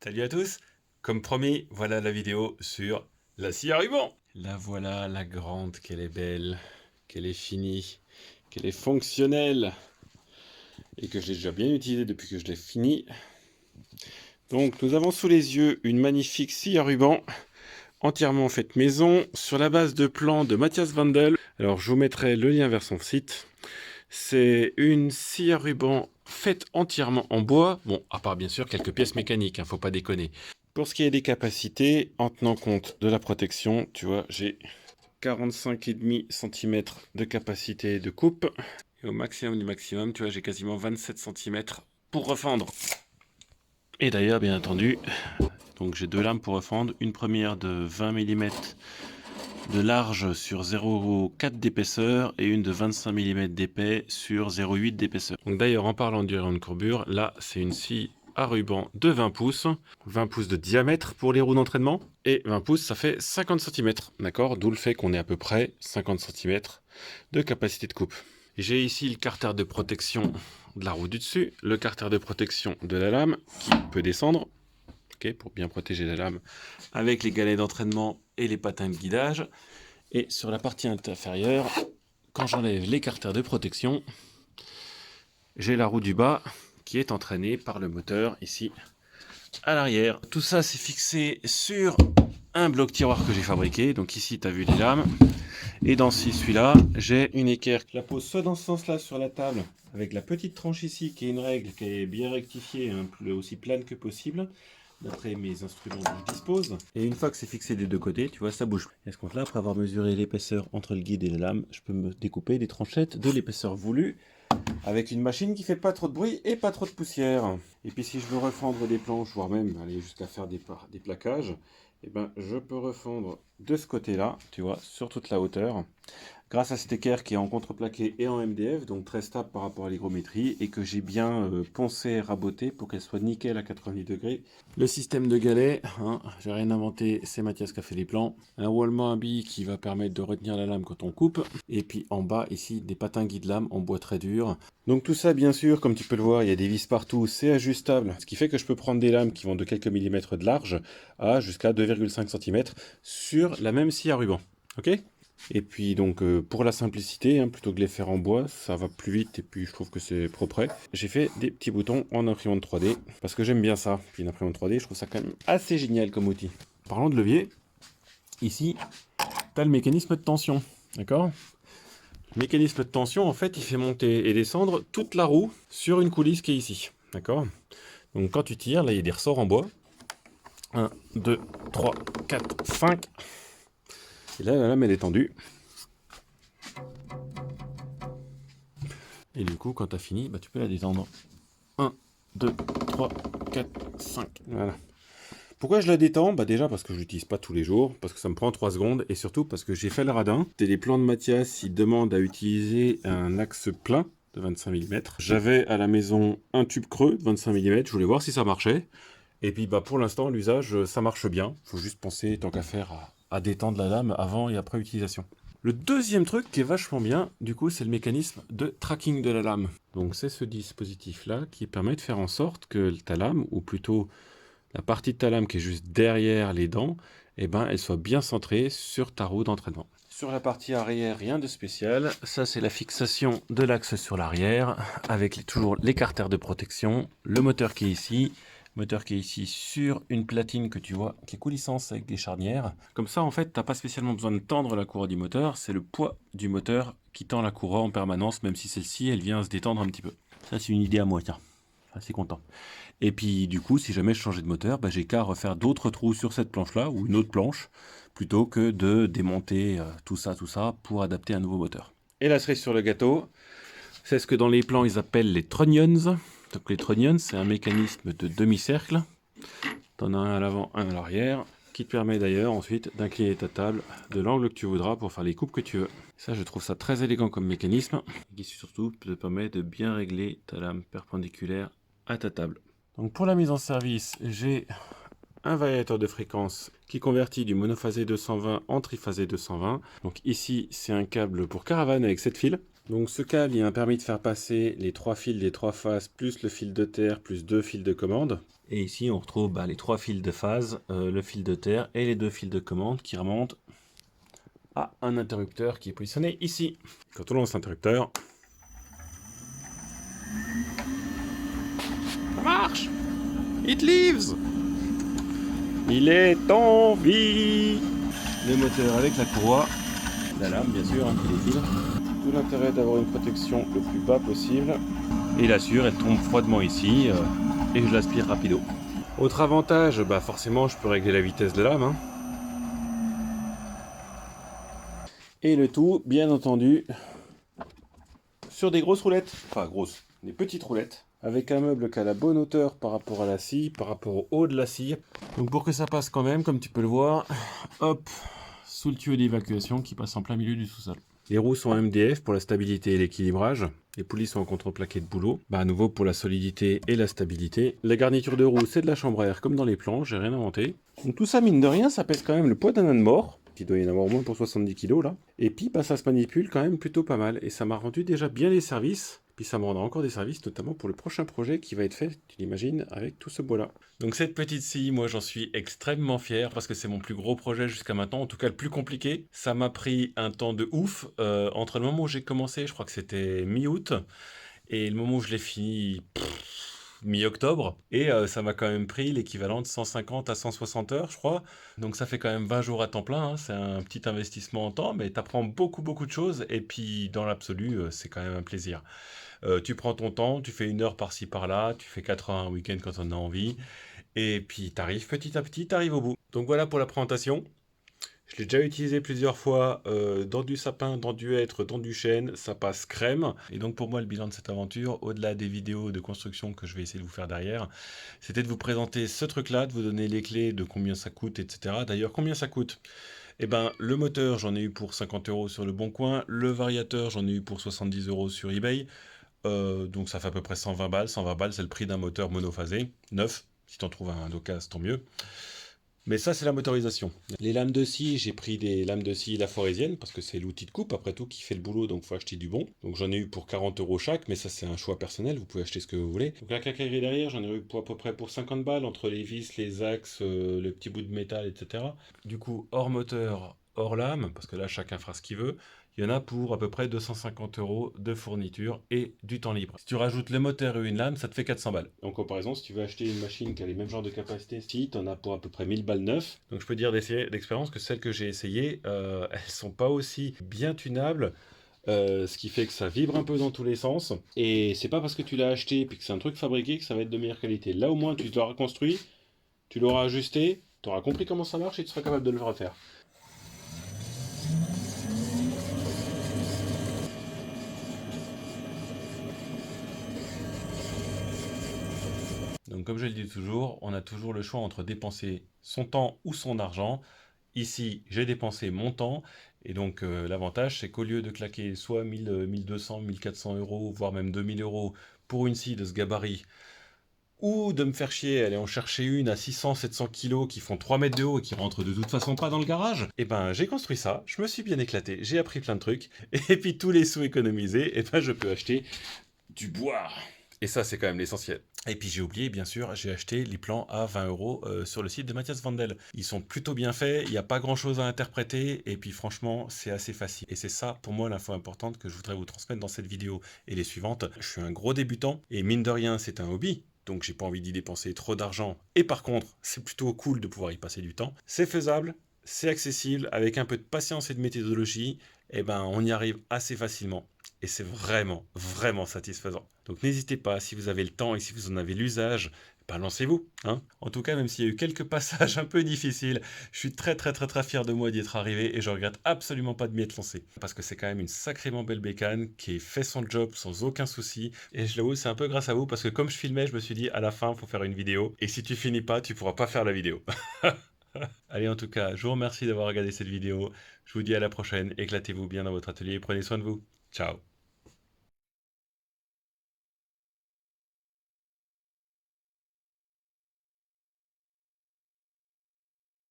Salut à tous. Comme promis, voilà la vidéo sur la scie à ruban. La voilà, la grande, qu'elle est belle, qu'elle est finie, qu'elle est fonctionnelle et que j'ai déjà bien utilisée depuis que je l'ai finie. Donc nous avons sous les yeux une magnifique scie à ruban entièrement faite maison sur la base de plans de Matthias Wandel. Alors je vous mettrai le lien vers son site. C'est une scie à ruban faite entièrement en bois. Bon, à part bien sûr quelques pièces mécaniques, faut pas déconner. Pour ce qui est des capacités, en tenant compte de la protection, tu vois, j'ai 45,5 cm de capacité de coupe. Et au maximum du maximum, tu vois, j'ai quasiment 27 cm pour refendre. Et d'ailleurs, bien entendu, donc j'ai deux lames pour refendre. Une première de 20 mm de large sur 0,4 d'épaisseur et une de 25 mm d'épais sur 0,8 d'épaisseur. Donc d'ailleurs, en parlant du rayon de courbure, là, c'est une scie à ruban de 20 pouces de diamètre pour les roues d'entraînement, et 20 pouces ça fait 50 cm, d'accord, d'où le fait qu'on ait à peu près 50 cm de capacité de coupe. J'ai ici le carter de protection de la roue du dessus, le carter de protection de la lame qui peut descendre, okay, pour bien protéger la lame avec les galets d'entraînement et les patins de guidage. Et sur la partie inférieure, quand j'enlève les carters de protection, j'ai la roue du bas qui est entraînée par le moteur ici à l'arrière. Tout ça c'est fixé sur un bloc tiroir que j'ai fabriqué. Donc ici tu as vu les lames. Et dans celui-là, j'ai une équerre. Je la pose soit dans ce sens-là sur la table, avec la petite tranche ici qui est une règle qui est bien rectifiée, aussi plane que possible, d'après mes instruments dont je dispose. Et une fois que c'est fixé des deux côtés, tu vois, ça bouge. Et à ce compte-là, après avoir mesuré l'épaisseur entre le guide et la lame, je peux me découper des tranchettes de l'épaisseur voulue, avec une machine qui fait pas trop de bruit et pas trop de poussière. Et puis si je veux refendre des planches, voire même aller jusqu'à faire des plaquages, et ben je peux refondre de ce côté-là, tu vois, sur toute la hauteur, grâce à cet équerre qui est en contreplaqué et en MDF, donc très stable par rapport à l'hygrométrie, et que j'ai bien poncé et raboté pour qu'elle soit nickel à 90 degrés. Le système de galets, j'ai rien inventé, c'est Mathias qui a fait les plans. Un roulement à billes qui va permettre de retenir la lame quand on coupe, et puis en bas ici des patins guide-lame en bois très dur. Donc tout ça bien sûr, comme tu peux le voir, il y a des vis partout, c'est ajustable, ce qui fait que je peux prendre des lames qui vont de quelques millimètres de large à jusqu'à 2,5 cm sur la même scie à ruban. Ok ? Et puis donc pour la simplicité, plutôt que de les faire en bois, ça va plus vite et puis je trouve que c'est propre. J'ai fait des petits boutons en imprimante 3D parce que j'aime bien ça. Puis une imprimante 3D, je trouve ça quand même assez génial comme outil. Parlons de levier, ici, tu as le mécanisme de tension, d'accord ? Le mécanisme de tension, en fait, il fait monter et descendre toute la roue sur une coulisse qui est ici, d'accord ? Donc quand tu tires, là il y a des ressorts en bois. 1, 2, 3, 4, 5. Et là, la lame elle est tendue. Et du coup, quand tu as fini, tu peux la détendre. 1, 2, 3, 4, 5. Voilà. Pourquoi je la détends ? Déjà parce que je l'utilise pas tous les jours, parce que ça me prend 3 secondes, et surtout parce que j'ai fait le radin. C'est les plans de Mathias, il demande à utiliser un axe plein de 25 mm. J'avais à la maison un tube creux de 25 mm, je voulais voir si ça marchait. Et puis pour l'instant, l'usage, ça marche bien. Il faut juste penser, tant qu'à faire, à détendre la lame avant et après utilisation. Le deuxième truc qui est vachement bien, du coup, c'est le mécanisme de tracking de la lame. Donc c'est ce dispositif-là qui permet de faire en sorte que ta lame, ou plutôt la partie de ta lame qui est juste derrière les dents, elle soit bien centrée sur ta roue d'entraînement. Sur la partie arrière, rien de spécial. Ça, c'est la fixation de l'axe sur l'arrière, avec toujours les carters de protection, le moteur qui est ici sur une platine que tu vois, qui est coulissance avec des charnières. Comme ça, en fait, tu n'as pas spécialement besoin de tendre la courroie du moteur, c'est le poids du moteur qui tend la courroie en permanence, même si celle-ci, elle vient se détendre un petit peu. Ça, c'est une idée à moi, tiens. Assez content. Et puis, du coup, si jamais je changeais de moteur, j'ai qu'à refaire d'autres trous sur cette planche-là, ou une autre planche, plutôt que de démonter tout ça, pour adapter un nouveau moteur. Et la cerise sur le gâteau, c'est ce que dans les plans, ils appellent les tronions. Donc les tronions, c'est un mécanisme de demi-cercle. T'en as un à l'avant, un à l'arrière, qui te permet d'ailleurs ensuite d'incliner ta table de l'angle que tu voudras pour faire les coupes que tu veux. Ça, je trouve ça très élégant comme mécanisme, qui surtout te permet de bien régler ta lame perpendiculaire à ta table. Donc pour la mise en service, j'ai un variateur de fréquence qui convertit du monophasé 220 en triphasé 220. Donc ici, c'est un câble pour caravane avec 7 fils. Donc ce câble, il m'a permis de faire passer les 3 fils des 3 phases, plus le fil de terre, plus 2 fils de commande. Et ici, on retrouve les 3 fils de phase, le fil de terre et les 2 fils de commande qui remontent à un interrupteur qui est positionné ici. Quand on lance l'interrupteur, ça marche! It lives! Il est en vie! Le moteur avec la courroie, la lame bien sûr, qui défile. Tout l'intérêt d'avoir une protection le plus bas possible. Et la sûre, elle tombe froidement ici et je l'aspire rapido. Autre avantage, forcément je peux régler la vitesse de lame. Et le tout, bien entendu, sur des grosses roulettes. Enfin grosses, des petites roulettes. Avec un meuble qui a la bonne hauteur par rapport à la scie, par rapport au haut de la scie. Donc pour que ça passe quand même, comme tu peux le voir, hop, sous le tuyau d'évacuation qui passe en plein milieu du sous-sol. Les roues sont MDF pour la stabilité et l'équilibrage. Les poulies sont en contreplaqué de bouleau. À nouveau pour la solidité et la stabilité. La garniture de roue, c'est de la chambre à air comme dans les plans, j'ai rien inventé. Donc tout ça, mine de rien, ça pèse quand même le poids d'un âne mort. Il doit y en avoir au moins pour 70 kg là. Et puis ça se manipule quand même plutôt pas mal. Et ça m'a rendu déjà bien les services. Puis ça me rendra encore des services, notamment pour le prochain projet qui va être fait, tu l'imagines, avec tout ce bois-là. Donc cette petite scie, moi j'en suis extrêmement fier parce que c'est mon plus gros projet jusqu'à maintenant, en tout cas le plus compliqué. Ça m'a pris un temps de ouf. Entre le moment où j'ai commencé, je crois que c'était mi-août, et le moment où je l'ai fini, mi-octobre. Et ça m'a quand même pris l'équivalent de 150 à 160 heures, je crois. Donc ça fait quand même 20 jours à temps plein, hein. C'est un petit investissement en temps, mais tu apprends beaucoup de choses. Et puis dans l'absolu, c'est quand même un plaisir. Tu prends ton temps, tu fais 1 heure par-ci par-là, tu fais 4 heures un week-end quand on a envie, et puis tu arrives petit à petit, tu arrives au bout. Donc voilà pour la présentation. Je l'ai déjà utilisé plusieurs fois dans du sapin, dans du hêtre, dans du chêne, ça passe crème. Et donc pour moi le bilan de cette aventure, au-delà des vidéos de construction que je vais essayer de vous faire derrière, c'était de vous présenter ce truc-là, de vous donner les clés de combien ça coûte, etc. D'ailleurs, combien ça coûte? Eh ben, le moteur, j'en ai eu pour 50 € sur le Bon Coin. Le variateur, j'en ai eu pour 70 € sur eBay. Donc ça fait à peu près 120 balles. 120 balles, c'est le prix d'un moteur monophasé, neuf. Si tu en trouves un d'occasion, tant mieux. Mais ça, c'est la motorisation. Les lames de scie, j'ai pris des lames de scie laforésiennes, parce que c'est l'outil de coupe, après tout, qui fait le boulot, donc il faut acheter du bon. Donc j'en ai eu pour 40 € chaque, mais ça, c'est un choix personnel, vous pouvez acheter ce que vous voulez. Donc la quincaillerie derrière, j'en ai eu pour à peu près pour 50 balles, entre les vis, les axes, le petit bout de métal, etc. Du coup, hors moteur, hors lame, parce que là, chacun fera ce qu'il veut. Il y en a pour à peu près 250 € de fourniture et du temps libre. Si tu rajoutes le moteur et une lame, ça te fait 400 balles. En comparaison, si tu veux acheter une machine qui a les mêmes genres de capacités, si tu en as pour à peu près 1000 balles neuf. Donc je peux dire d'expérience que celles que j'ai essayées, elles sont pas aussi bien tunables. Ce qui fait que ça vibre un peu dans tous les sens. Et c'est pas parce que tu l'as acheté et que c'est un truc fabriqué que ça va être de meilleure qualité. Là au moins tu l'auras construit, tu l'auras ajusté, tu auras compris comment ça marche et tu seras capable de le refaire. Donc comme je le dis toujours, on a toujours le choix entre dépenser son temps ou son argent. Ici, j'ai dépensé mon temps, et donc l'avantage, c'est qu'au lieu de claquer soit 1000, 1200, 1400 €, voire même 2000 € pour une scie de ce gabarit, ou de me faire chier, aller en chercher une à 600, 700 kilos qui font 3 mètres de haut et qui rentrent de toute façon pas dans le garage, et ben j'ai construit ça, je me suis bien éclaté, j'ai appris plein de trucs, et puis tous les sous économisés, et ben je peux acheter du bois. Et ça, c'est quand même l'essentiel. Et puis j'ai oublié, bien sûr, j'ai acheté les plans à 20 € sur le site de Mathias Vandel. Ils sont plutôt bien faits, il n'y a pas grand chose à interpréter, et puis franchement, c'est assez facile. Et c'est ça, pour moi, l'info importante que je voudrais vous transmettre dans cette vidéo et les suivantes. Je suis un gros débutant, et mine de rien, c'est un hobby. Donc j'ai pas envie d'y dépenser trop d'argent. Et par contre, c'est plutôt cool de pouvoir y passer du temps. C'est faisable, c'est accessible, avec un peu de patience et de méthodologie, et ben on y arrive assez facilement. Et c'est vraiment satisfaisant. Donc n'hésitez pas, si vous avez le temps et si vous en avez l'usage, lancez-vous. Hein. En tout cas, même s'il y a eu quelques passages un peu difficiles, je suis très fier de moi d'y être arrivé et je regrette absolument pas de m'y être lancé. Parce que c'est quand même une sacrément belle bécane qui fait son job sans aucun souci. Et je l'avoue, c'est un peu grâce à vous parce que comme je filmais, je me suis dit à la fin, il faut faire une vidéo. Et si tu finis pas, tu pourras pas faire la vidéo. Allez, en tout cas, je vous remercie d'avoir regardé cette vidéo. Je vous dis à la prochaine. Éclatez-vous bien dans votre atelier et prenez soin de vous. Ciao.